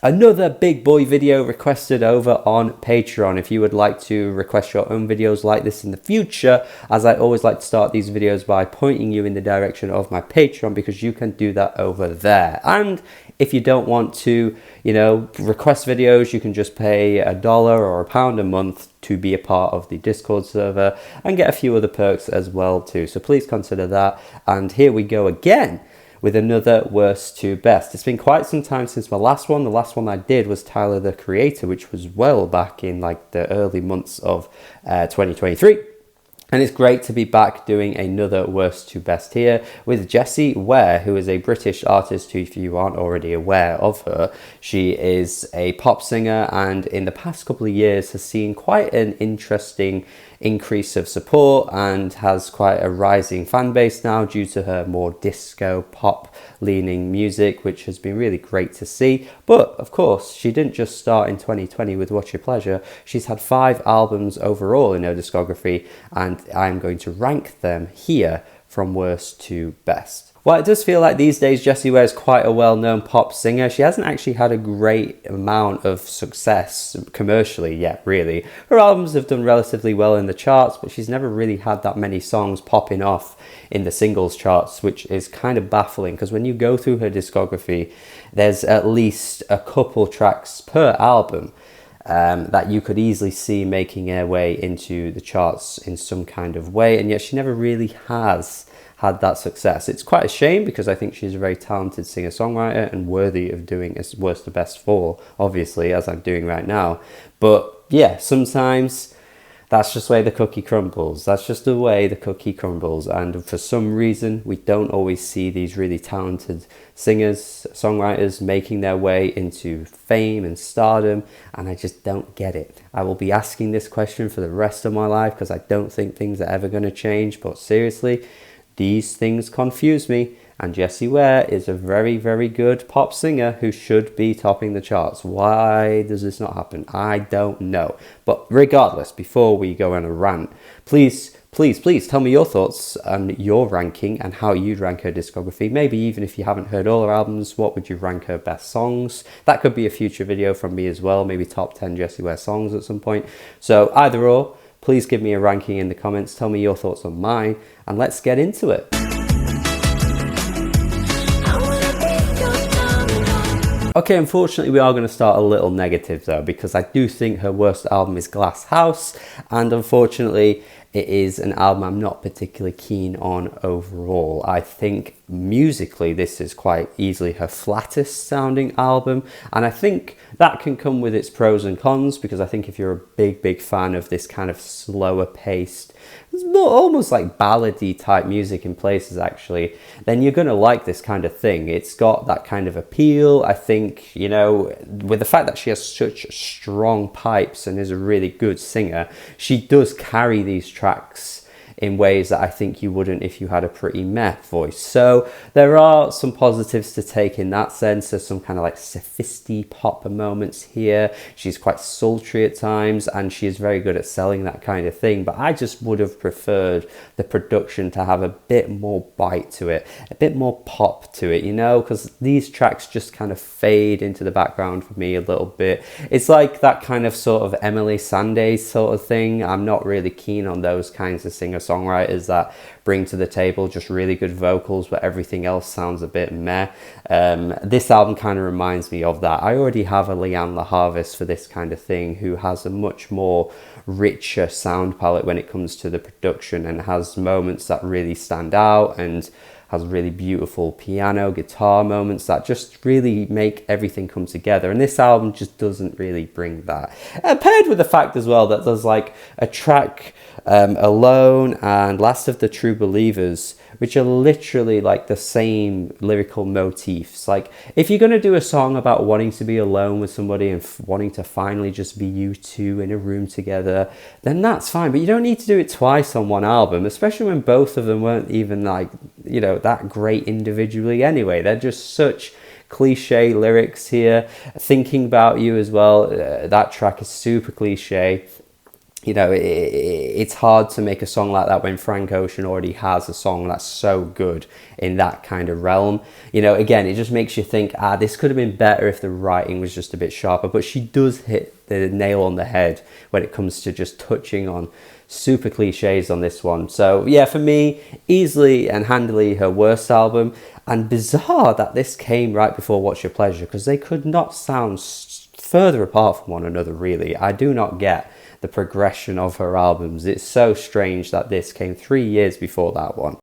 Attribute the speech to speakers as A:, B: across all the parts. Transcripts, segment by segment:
A: Another big boy video requested over on Patreon. If you would like to request your own videos like this in the future, as I always like to start these videos by pointing you in the direction of my Patreon, because you can do that over there. And if you don't want to, request videos, you can just pay $1 or £1 a month to be a part of the Discord server and get a few other perks as well too. So please consider that. And here we go again with another worst to best. It's been quite some time since my last one. The last one I did was Tyler, the Creator, which was well back in like the early months of 2023. And it's great to be back doing another worst to best here with Jessie Ware, who is a British artist who, if you aren't already aware of her, she is a pop singer and in the past couple of years has seen quite an interesting increase of support and has quite a rising fan base now due to her more disco pop leaning music, which has been really great to see. But of course, she didn't just start in 2020 with What's Your Pleasure. She's had 5 albums overall in her discography, and I'm going to rank them here from worst to best. Well, it does feel like these days Jessie Ware is quite a well-known pop singer. She hasn't actually had a great amount of success commercially yet, really. Her albums have done relatively well in the charts, but she's never really had that many songs popping off in the singles charts, which is kind of baffling, because when you go through her discography, there's at least a couple tracks per album that you could easily see making their way into the charts in some kind of way, and yet she never really has had that success. It's quite a shame, because I think she's a very talented singer-songwriter and worthy of doing a worst to best for, obviously, as I'm doing right now. But yeah, sometimes that's just the way the cookie crumbles. That's just the way the cookie crumbles. And for some reason, we don't always see these really talented singers, songwriters making their way into fame and stardom. And I just don't get it. I will be asking this question for the rest of my life, because I don't think things are ever going to change. But seriously, these things confuse me, and Jessie Ware is a very, very good pop singer who should be topping the charts. Why does this not happen? I don't know. But regardless, before we go on a rant, please tell me your thoughts on your ranking and how you'd rank her discography. Maybe even if you haven't heard all her albums, what would you rank her best songs? That could be a future video from me as well, maybe top 10 Jessie Ware songs at some point. So either or, please give me a ranking in the comments, tell me your thoughts on mine, and let's get into it. Okay, unfortunately we are going to start a little negative though, because I do think her worst album is Glass House, and unfortunately it is an album I'm not particularly keen on overall. I think musically this is quite easily her flattest sounding album, and I think that can come with its pros and cons, because I think if you're a big fan of this kind of slower paced, it's more almost like ballady type music in places actually, then you're going to like this kind of thing. It's got that kind of appeal. I think, with the fact that she has such strong pipes and is a really good singer, she does carry these tracks in ways that I think you wouldn't if you had a pretty meh voice. So there are some positives to take in that sense. There's some kind of like sophisty pop moments here. She's quite sultry at times, and she is very good at selling that kind of thing. But I just would have preferred the production to have a bit more bite to it, a bit more pop to it, because these tracks just kind of fade into the background for me a little bit. It's like that kind of sort of Emily Sandé sort of thing. I'm not really keen on those kinds of singer-songwriters that bring to the table just really good vocals, but everything else sounds a bit meh. This album kind of reminds me of that. I already have a Leanne LaHarvest for this kind of thing, who has a much more richer sound palette when it comes to the production, and has moments that really stand out, and has really beautiful piano, guitar moments that just really make everything come together. And this album just doesn't really bring that. Paired with the fact as well that there's like a track, Alone and Last of the True Believers, which are literally like the same lyrical motifs. Like, if you're going to do a song about wanting to be alone with somebody and wanting to finally just be you two in a room together, then that's fine. But you don't need to do it twice on one album, especially when both of them weren't even like, that great individually anyway. They're just such cliche lyrics here. Thinking About You as well, that track is super cliche. you know, it's hard to make a song like that when Frank Ocean already has a song that's so good in that kind of realm. You know, again, it just makes you think, this could have been better if the writing was just a bit sharper. But she does hit the nail on the head when it comes to just touching on super cliches on this one. So yeah, for me, easily and handily her worst album. And bizarre that this came right before What's Your Pleasure, because they could not sound further apart from one another, really. I do not get the progression of her albums. It's so strange that this came 3 years before that one.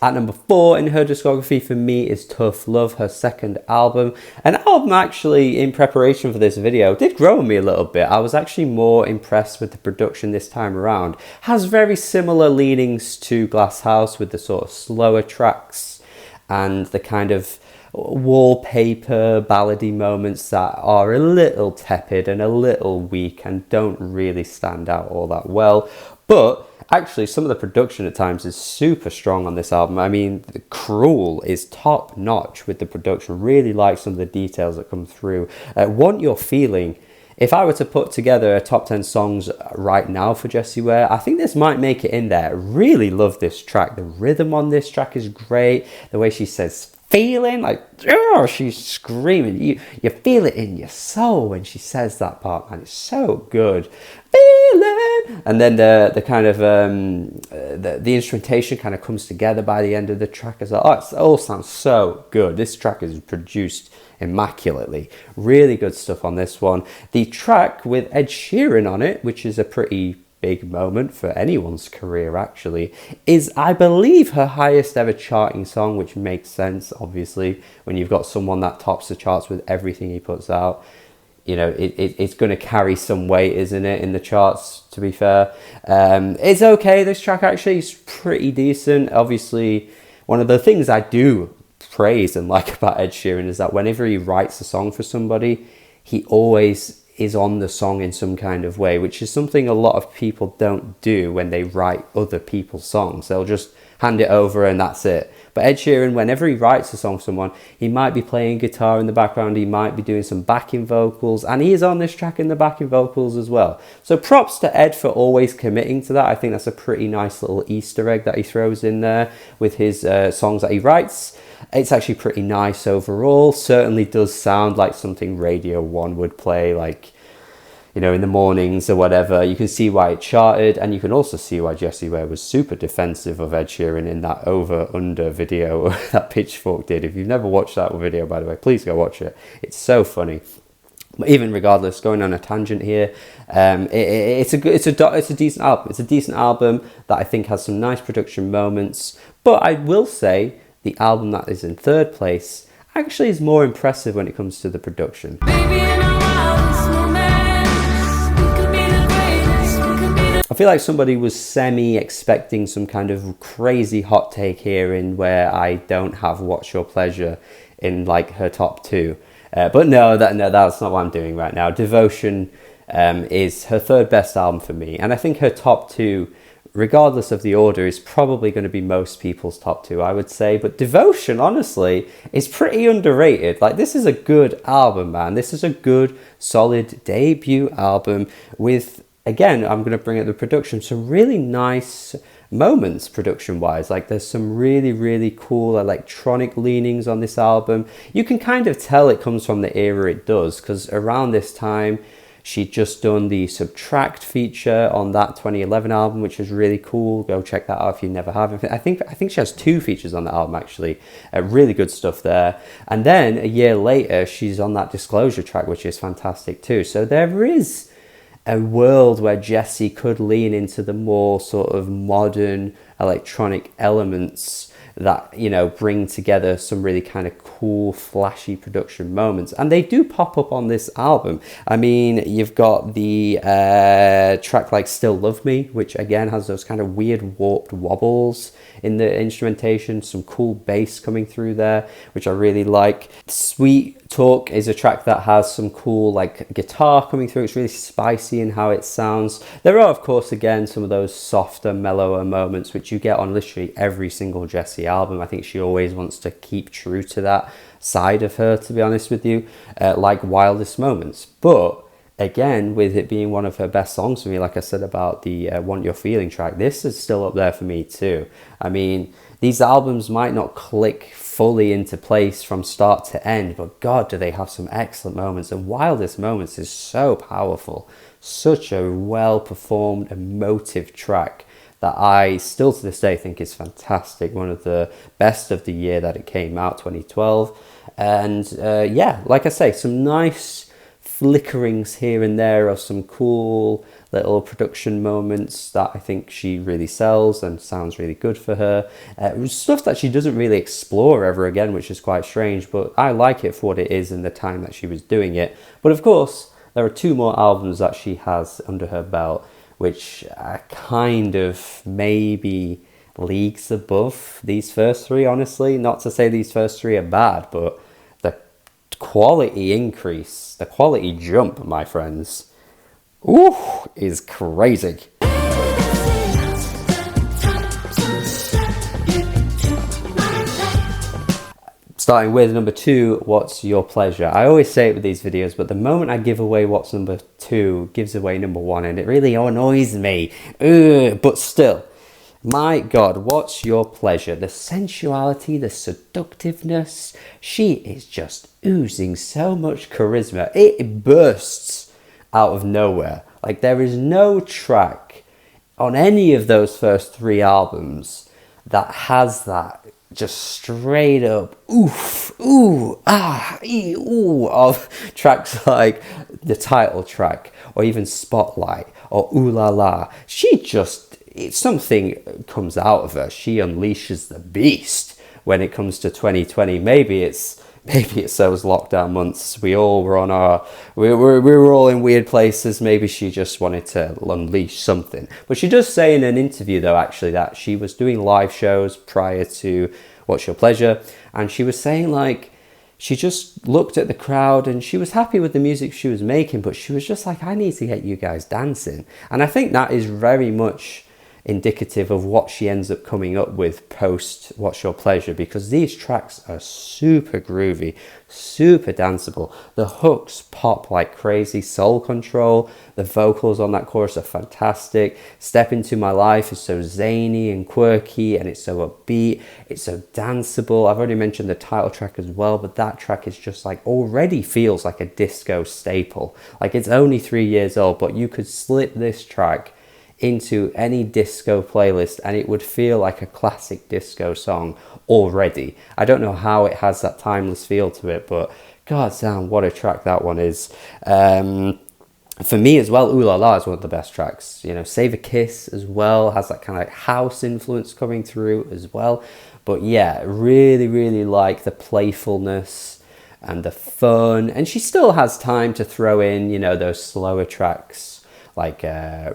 A: At number 4 in her discography for me is Tough Love, her second album. An album actually, in preparation for this video, did grow on me a little bit. I was actually more impressed with the production this time around. Has very similar leanings to Glass House, with the sort of slower tracks and the kind of wallpaper ballady moments that are a little tepid and a little weak and don't really stand out all that well. But actually, some of the production at times is super strong on this album. I mean, Cruel is top notch with the production. Really like some of the details that come through. Want Your Feeling. If I were to put together a top 10 songs right now for Jessie Ware, I think this might make it in there. Really love this track. The rhythm on this track is great. The way she says feeling, like, oh, she's screaming. You feel it in your soul when she says that part, man. It's so good. Feeling. And then the kind of the instrumentation kind of comes together by the end of the track as well. Oh, it all sounds so good. This track is produced immaculately. Really good stuff on this one. The track with Ed Sheeran on it, which is a pretty big moment for anyone's career actually, is, I believe, her highest ever charting song, which makes sense, obviously, when you've got someone that tops the charts with everything he puts out. You know, it's going to carry some weight, isn't it, in the charts, to be fair. It's okay, this track actually is pretty decent. Obviously, one of the things I do praise and like about Ed Sheeran is that whenever he writes a song for somebody, he always is on the song in some kind of way, which is something a lot of people don't do when they write other people's songs. They'll just hand it over and that's it. But Ed Sheeran, whenever he writes a song for someone, he might be playing guitar in the background, he might be doing some backing vocals, and he is on this track in the backing vocals as well. So props to Ed for always committing to that. I think that's a pretty nice little Easter egg that he throws in there with his songs that he writes. It's actually pretty nice overall. Certainly does sound like something Radio 1 would play, like, you know, in the mornings or whatever. You can see why it charted, and you can also see why Jessie Ware was super defensive of Ed Sheeran in that over-under video that Pitchfork did. If you've never watched that video, by the way, please go watch it. It's so funny. But even regardless, going on a tangent here, it's a decent album. It's a decent album that I think has some nice production moments. But I will say the album that is in third place actually is more impressive when it comes to the production. I feel like somebody was semi-expecting some kind of crazy hot take here in where I don't have What's Your Pleasure in like her top 2. But no, that's not what I'm doing right now. Devotion is her third best album for me. And I think her top 2, regardless of the order, is probably going to be most people's top 2, I would say. But Devotion, honestly, is pretty underrated. Like, this is a good album, man. This is a good, solid debut album with, again, I'm going to bring up the production, some really nice moments production-wise. Like, there's some really, really cool electronic leanings on this album. You can kind of tell it comes from the era it does, because around this time, she'd just done the Subtract feature on that 2011 album, which was really cool. Go check that out if you never have. I think she has 2 features on the album, actually. Really good stuff there. And then a year later, she's on that Disclosure track, which is fantastic too. So there is a world where Jessie could lean into the more sort of modern electronic elements that, you know, bring together some really kind of cool, flashy production moments. And they do pop up on this album. I mean, you've got the track like Still Love Me, which again has those kind of weird warped wobbles in the instrumentation, some cool bass coming through there, which I really like. Sweet Talk is a track that has some cool like guitar coming through. It's really spicy in how it sounds. There are, of course, again, some of those softer, mellower moments which you get on literally every single Jessie album. I think she always wants to keep true to that side of her, to be honest with you, like Wildest Moments. But again, with it being one of her best songs for me, like I said about the Want Your Feeling track, this is still up there for me too. I mean, these albums might not click fully into place from start to end, but God, do they have some excellent moments. And Wildest Moments is so powerful. Such a well-performed, emotive track that I still to this day think is fantastic. One of the best of the year that it came out, 2012. And yeah, like I say, some nice flickerings here and there of some cool little production moments that I think she really sells and sounds really good for her. Stuff that she doesn't really explore ever again, which is quite strange, but I like it for what it is in the time that she was doing it. But of course, there are 2 more albums that she has under her belt, which are kind of maybe leagues above these first 3, honestly. Not to say these first 3 are bad, but the quality increase, the quality jump, my friends, ooh, is crazy. Starting with number 2, What's Your Pleasure? I always say it with these videos, but the moment I give away what's number 2 gives away number 1, and it really annoys me. But still, my God, What's Your Pleasure? The sensuality, the seductiveness, she is just oozing so much charisma. It bursts out of nowhere. Like, there is no track on any of those first 3 albums that has that just straight up oof, ooh, ah, ee, ooh of tracks like the title track or even Spotlight or Ooh La La. Something comes out of her. She unleashes the beast when it comes to 2020. Maybe it's those lockdown months. We all were on we were all in weird places. Maybe she just wanted to unleash something. But she does say in an interview, though, actually, that she was doing live shows prior to What's Your Pleasure, and she was saying, like, she just looked at the crowd and she was happy with the music she was making, but she was just like, I need to get you guys dancing. And I think that is very much indicative of what she ends up coming up with post What's Your Pleasure, because these tracks are super groovy, super danceable. The hooks pop like crazy. Soul Control, the vocals on that chorus are fantastic. Step Into My Life is so zany and quirky, and it's so upbeat, it's so danceable. I've already mentioned the title track as well, but that track is just like already feels like a disco staple. Like, it's only 3 years old, but you could slip this track into any disco playlist and it would feel like a classic disco song already. I don't know how it has that timeless feel to it, but god damn, what a track that one is. For me as well, Ooh La La is one of the best tracks. You know, Save a Kiss as well has that kind of like house influence coming through as well. But yeah, really like the playfulness and the fun, and she still has time to throw in, you know, those slower tracks like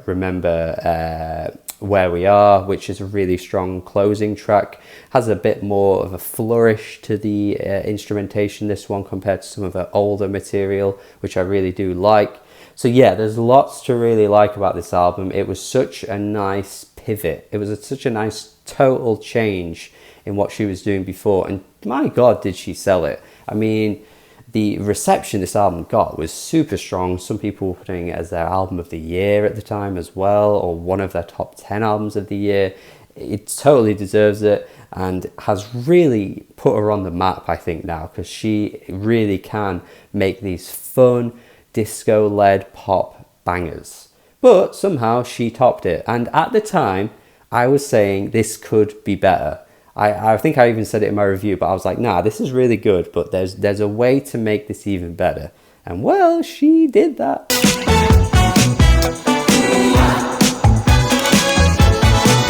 A: Remember Where We Are, which is a really strong closing track. Has a bit more of a flourish to the instrumentation, this one, compared to some of her older material, which I really do like. So yeah, there's lots to really like about this album. It was such a nice pivot. It was such a nice total change in what she was doing before, and my god, did she sell it. I mean, the reception this album got was super strong. Some people were putting it as their album of the year at the time as well, or one of their top 10 albums of the year. It totally deserves it and has really put her on the map, I think, now, because she really can make these fun disco-led pop bangers. But somehow she topped it, and at the time I was saying this could be better. I think I even said it in my review, but I was like, nah, this is really good, but there's a way to make this even better. And well, she did that.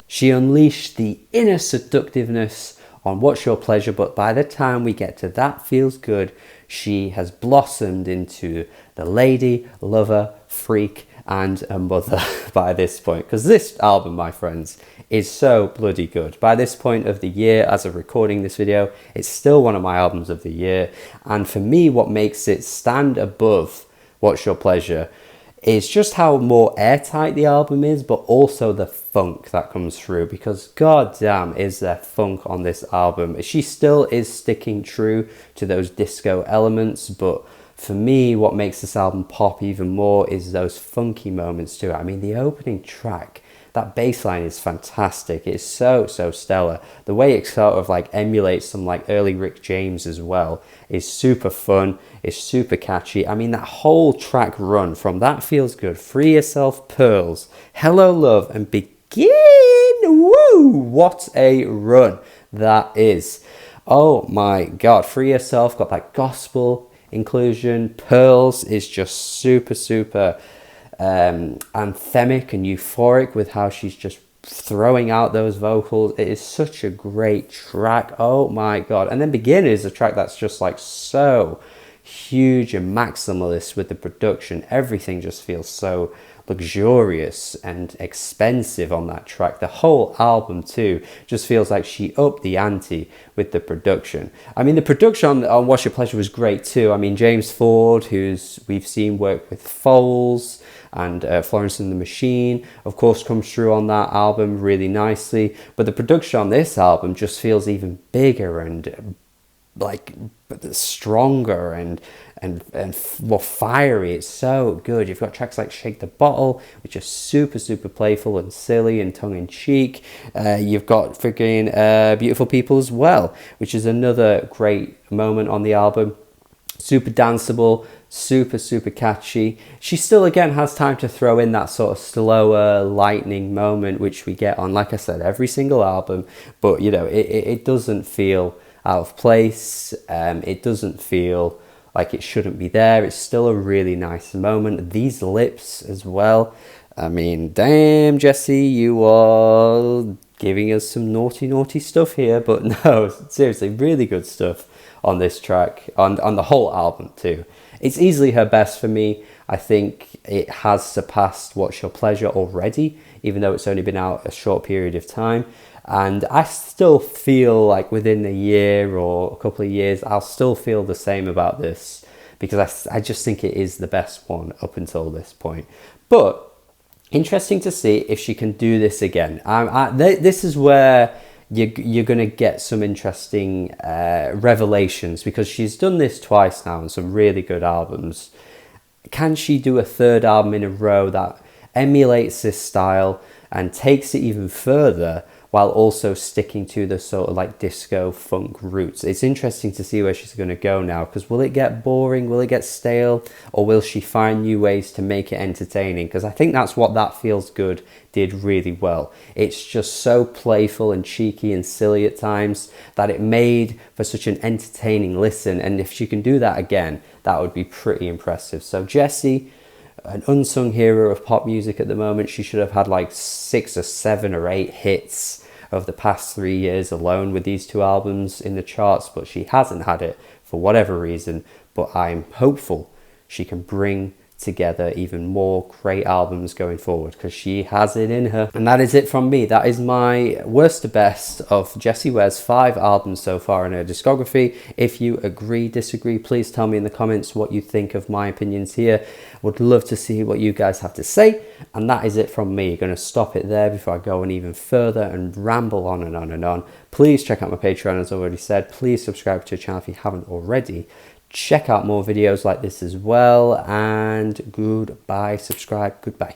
A: She unleashed the inner seductiveness on What's Your Pleasure, but by the time we get to That Feels Good, she has blossomed into the lady, lover, freak, and a mother by this point. Because this album, my friends, is so bloody good. By this point of the year, as of recording this video, it's still one of my albums of the year. And for me, what makes it stand above What's Your Pleasure is just how more airtight the album is, but also the funk that comes through, because goddamn is there funk on this album. She still is sticking true to those disco elements, but for me, what makes this album pop even more is those funky moments to it. I mean, the opening track, that bass line is fantastic. It's so stellar. The way it sort of like emulates some like early Rick James as well is super fun. It's super catchy. I mean, that whole track run from That Feels Good, Free Yourself, Pearls, Hello Love, and Begin. Woo! What a run that is. Oh my God. Free Yourself got that gospel inclusion. Pearls is just super anthemic and euphoric with how she's just throwing out those vocals. It is such a great track. Oh my God. And then Begin is a track that's just like so huge and maximalist with the production. Everything just feels so luxurious and expensive on that track. The whole album too just feels like she upped the ante with the production. I mean, the production on What's Your Pleasure was great too. I mean, James Ford, who's we've seen work with Foles and Florence and the Machine, of course, comes through on that album really nicely. But the production on this album just feels even bigger and like stronger and more fiery. It's so good. You've got tracks like Shake the Bottle, which are super playful and silly and tongue-in-cheek. You've got freaking Beautiful People as well, which is another great moment on the album. Super danceable, super catchy. She still again has time to throw in that sort of slower lightning moment, which we get on, like I said, every single album, but you know, it doesn't feel out of place. It doesn't feel like it shouldn't be there. It's still a really nice moment. These lips as well. I mean, damn, Jessie, you are giving us some naughty stuff here, but no, seriously, really good stuff on this track, on the whole album too. It's easily her best for me. I think it has surpassed What's Your Pleasure already, even though it's only been out a short period of time. And I still feel like within a year or a couple of years, I'll still feel the same about this, because I just think it is the best one up until this point. But interesting to see if she can do this again. This is where you're going to get some interesting revelations, because she's done this twice now on some really good albums. Can she do a third album in a row that emulates this style and takes it even further, while also sticking to the sort of like disco funk roots? It's interesting to see where she's going to go now, because will it get boring? Will it get stale? Or will she find new ways to make it entertaining? Because I think that's what That Feels Good did really well. It's just so playful and cheeky and silly at times that it made for such an entertaining listen. And if she can do that again, that would be pretty impressive. So Jessie, an unsung hero of pop music at the moment. She should have had like 6 or 7 or 8 hits of the past 3 years alone with these 2 albums in the charts, but she hasn't had it for whatever reason. But I'm hopeful she can bring together even more great albums going forward, because she has it in her. And that is it from me. That is my worst to best of Jessie Ware's 5 albums so far in her discography. If you agree, disagree, please tell me in the comments what you think of my opinions here. Would love to see what you guys have to say. And that is it from me. Going to stop it there before I go on even further and ramble on and on and on. Please check out my Patreon, as I already said. Please subscribe to the channel if you haven't already. Check out more videos like this as well, and goodbye, subscribe, goodbye.